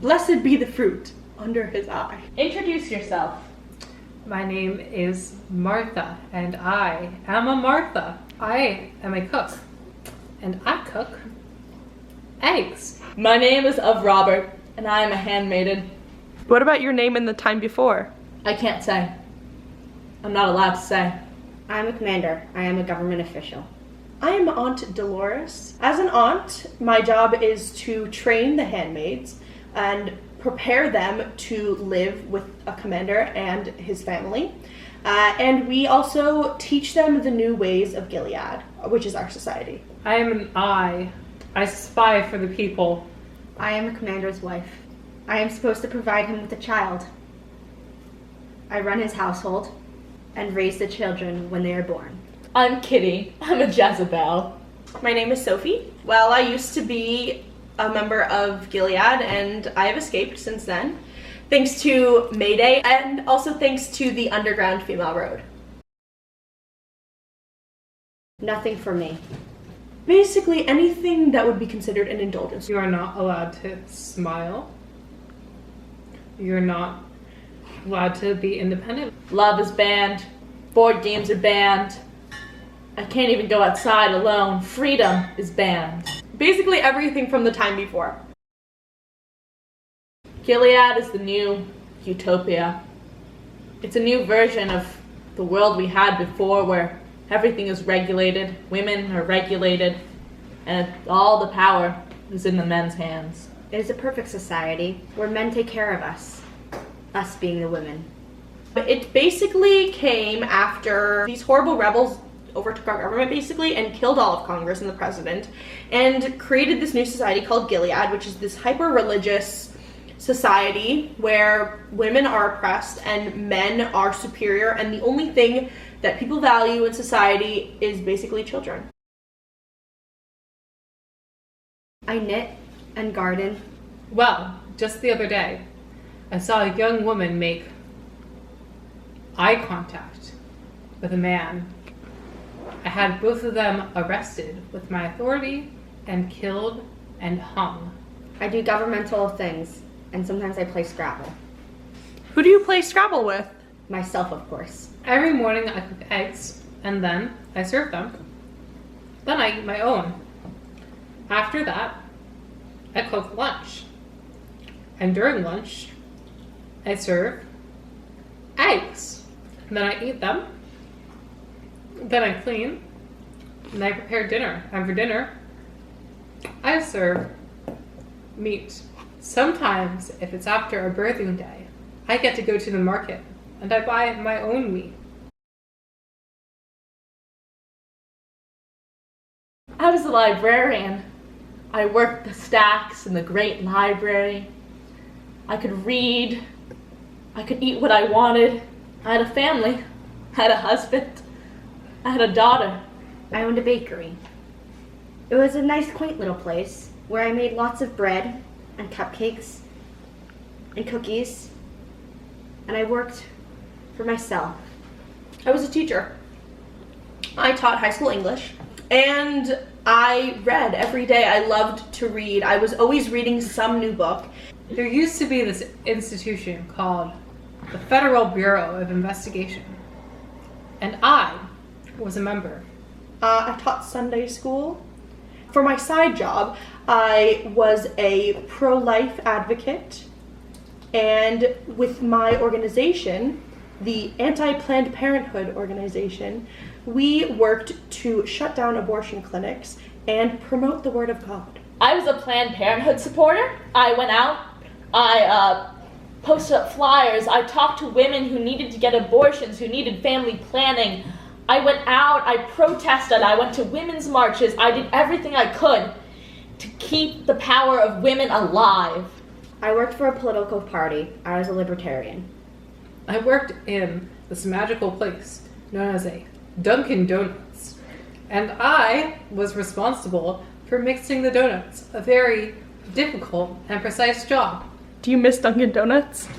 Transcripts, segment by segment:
Blessed be the fruit under his eye. Introduce yourself. My name is Martha, and I am a Martha. I am a cook, and I cook eggs. My name is of Robert, and I am a handmaiden. What about your name in the time before? I can't say. I'm not allowed to say. I'm a commander. I am a government official. I am Aunt Dolores. As an aunt, my job is to train the handmaids and prepare them to live with a commander and his family. And we also teach them the new ways of Gilead, which is our society. I am an eye. I spy for the people. I am a commander's wife. I am supposed to provide him with a child. I run his household and raise the children when they are born. I'm Kitty. I'm a Jezebel. My name is Sophie. Well, I used to be a member of Gilead, and I have escaped since then, thanks to Mayday, and also thanks to the Underground Female Road. Nothing for me. Basically, anything that would be considered an indulgence. You are not allowed to smile. You're not allowed to be independent. Love is banned. Board games are banned. I can't even go outside alone. Freedom is banned. Basically, everything from the time before. Gilead is the new utopia. It's a new version of the world we had before, where everything is regulated, women are regulated, and all the power is in the men's hands. It is a perfect society where men take care of us being the women. But it basically came after these horrible rebels overtook our government basically and killed all of Congress and the president and created this new society called Gilead, which is this hyper-religious society where women are oppressed and men are superior, and the only thing that people value in society is basically children. I knit and garden. Well, just the other day, I saw a young woman make eye contact with a man. I had both of them arrested with my authority and killed and hung. I do governmental things, and sometimes I play Scrabble. Who do you play Scrabble with? Myself, of course. Every morning I cook eggs, and then I serve them. Then I eat my own. After that, I cook lunch. And during lunch, I serve eggs. And then I eat them. Then I clean. And I prepare dinner. And for dinner, I serve meat. Sometimes, if it's after a birthing day, I get to go to the market and I buy my own meat. I was a librarian. I worked the stacks in the great library. I could read. I could eat what I wanted. I had a family. I had a husband. I had a daughter. I owned a bakery. It was a nice, quaint little place where I made lots of bread and cupcakes and cookies, and I worked for myself. I was a teacher. I taught high school English, and I read every day. I loved to read. I was always reading some new book. There used to be this institution called the Federal Bureau of Investigation, and I was a member. I taught Sunday school. For my side job, I was a pro-life advocate, and with my organization, the Anti-Planned Parenthood organization, we worked to shut down abortion clinics and promote the Word of God. I was a Planned Parenthood supporter. I went out. I posted up flyers. I talked to women who needed to get abortions, who needed family planning. I went out, I protested, I went to women's marches, I did everything I could to keep the power of women alive. I worked for a political party. I was a libertarian. I worked in this magical place known as a Dunkin' Donuts, and I was responsible for mixing the donuts, a very difficult and precise job. Do you miss Dunkin' Donuts?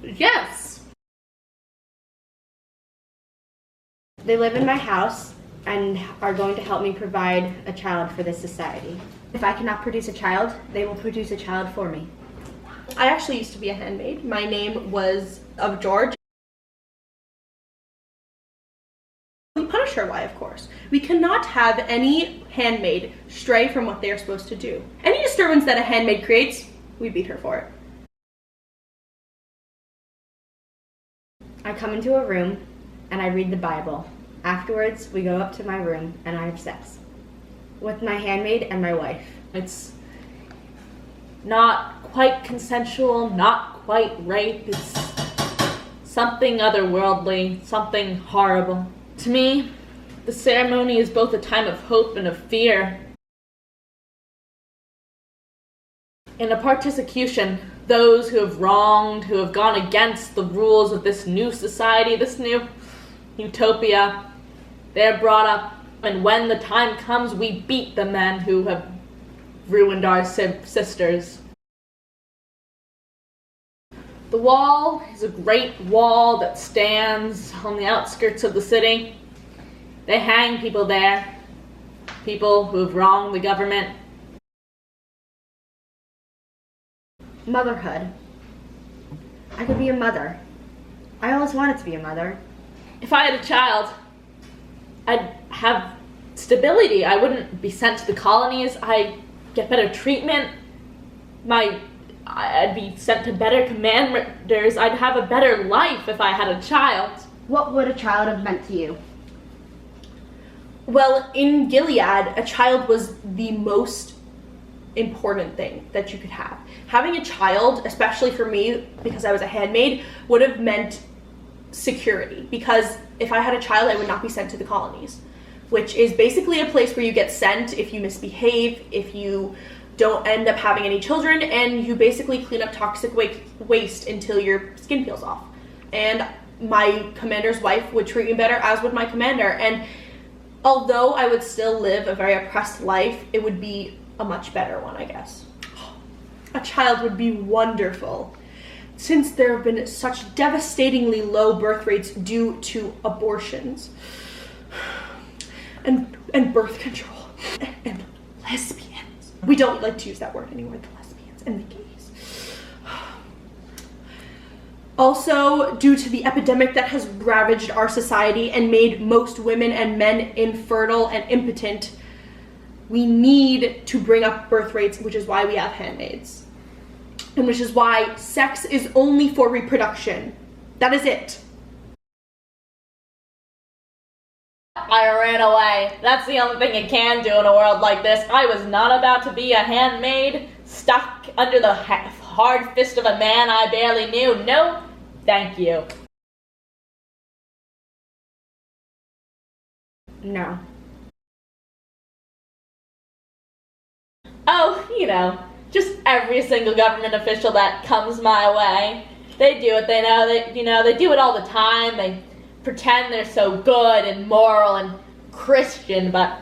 Yes! They live in my house and are going to help me provide a child for this society. If I cannot produce a child, they will produce a child for me. I actually used to be a handmaid. My name was of George. We punish her. Why? Of course. We cannot have any handmaid stray from what they are supposed to do. Any disturbance that a handmaid creates, we beat her for it. I come into a room and I read the Bible. Afterwards, we go up to my room and I have sex with my handmaid and my wife. It's not quite consensual, not quite rape. It's something otherworldly, something horrible. To me, the ceremony is both a time of hope and of fear. In a participation, those who have wronged, who have gone against the rules of this new society, this new utopia, they're brought up, and when the time comes, we beat the men who have ruined our sisters. The wall is a great wall that stands on the outskirts of the city. They hang people there, people who have wronged the government. Motherhood. I could be a mother. I always wanted to be a mother. If I had a child, I'd have stability. I wouldn't be sent to the colonies. I'd get better treatment. I'd be sent to better commanders. I'd have a better life if I had a child. What would a child have meant to you? Well, in Gilead, a child was the most important thing that you could have. Having a child, especially for me, because I was a handmaid, would have meant security. Because if I had a child, I would not be sent to the colonies, which is basically a place where you get sent if you misbehave, if you don't end up having any children, and you basically clean up toxic waste until your skin peels off. And my commander's wife would treat me better, as would my commander. And although I would still live a very oppressed life, it would be a much better one, I guess. A child would be wonderful. Since there have been such devastatingly low birth rates due to abortions and birth control and lesbians. We don't like to use that word anymore, the lesbians and the gays. Also, due to the epidemic that has ravaged our society and made most women and men infertile and impotent, we need to bring up birth rates, which is why we have handmaids. And which is why sex is only for reproduction. That is it. I ran away. That's the only thing you can do in a world like this. I was not about to be a handmaid, stuck under the hard fist of a man I barely knew. No, thank you. No. Oh, just every single government official that comes my way. They do what they know. They do it all the time. They pretend they're so good and moral and Christian, but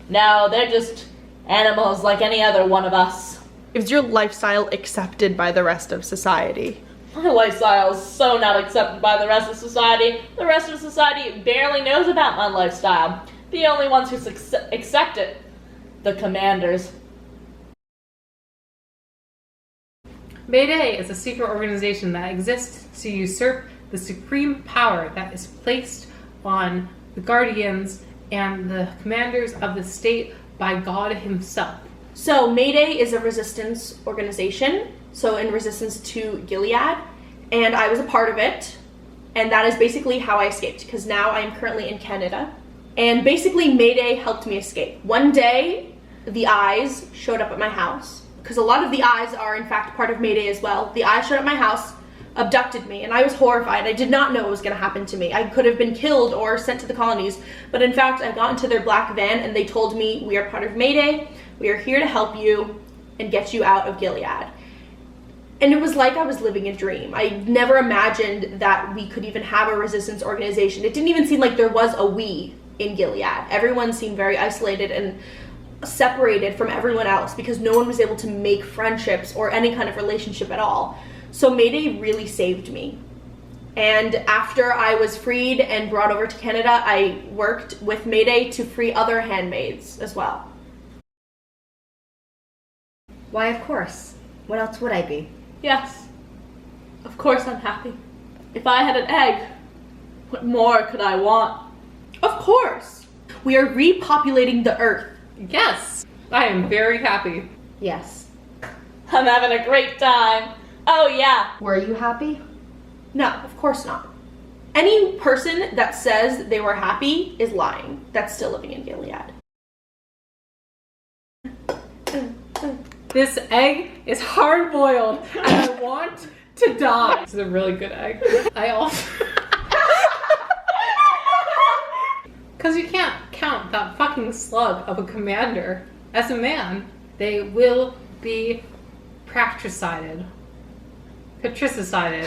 no, they're just animals like any other one of us. Is your lifestyle accepted by the rest of society? My lifestyle is so not accepted by the rest of society. The rest of society barely knows about my lifestyle. The only ones who accept it, the commanders. Mayday is a secret organization that exists to usurp the supreme power that is placed on the guardians and the commanders of the state by God himself. So Mayday is a resistance organization, so in resistance to Gilead, and I was a part of it, and that is basically how I escaped, because now I am currently in Canada, and basically Mayday helped me escape. One day, the Eyes showed up at my house, because a lot of the Eyes are in fact part of Mayday as well. The Eyes showed up at my house, abducted me, and I was horrified. I did not know what was going to happen to me. I could have been killed or sent to the colonies, but in fact I got into their black van and they told me, we are part of Mayday, we are here to help you and get you out of Gilead. And it was like I was living a dream. I never imagined that we could even have a resistance organization. It didn't even seem like there was a we in Gilead. Everyone seemed very isolated and separated from everyone else because no one was able to make friendships or any kind of relationship at all. So Mayday really saved me. And after I was freed and brought over to Canada, I worked with Mayday to free other handmaids as well. Why, of course. What else would I be? Yes. Of course I'm happy. If I had an egg, what more could I want? Of course. We are repopulating the earth. Yes, I am very happy. Yes. I'm having a great time. Oh yeah. Were you happy? No, of course not. Any person that says they were happy is lying. That's still living in Gilead. This egg is hard boiled and I want to die. This is a really good egg. I also. Because you can't count that fucking slug of a commander as a man. They will be patricided. Patricided.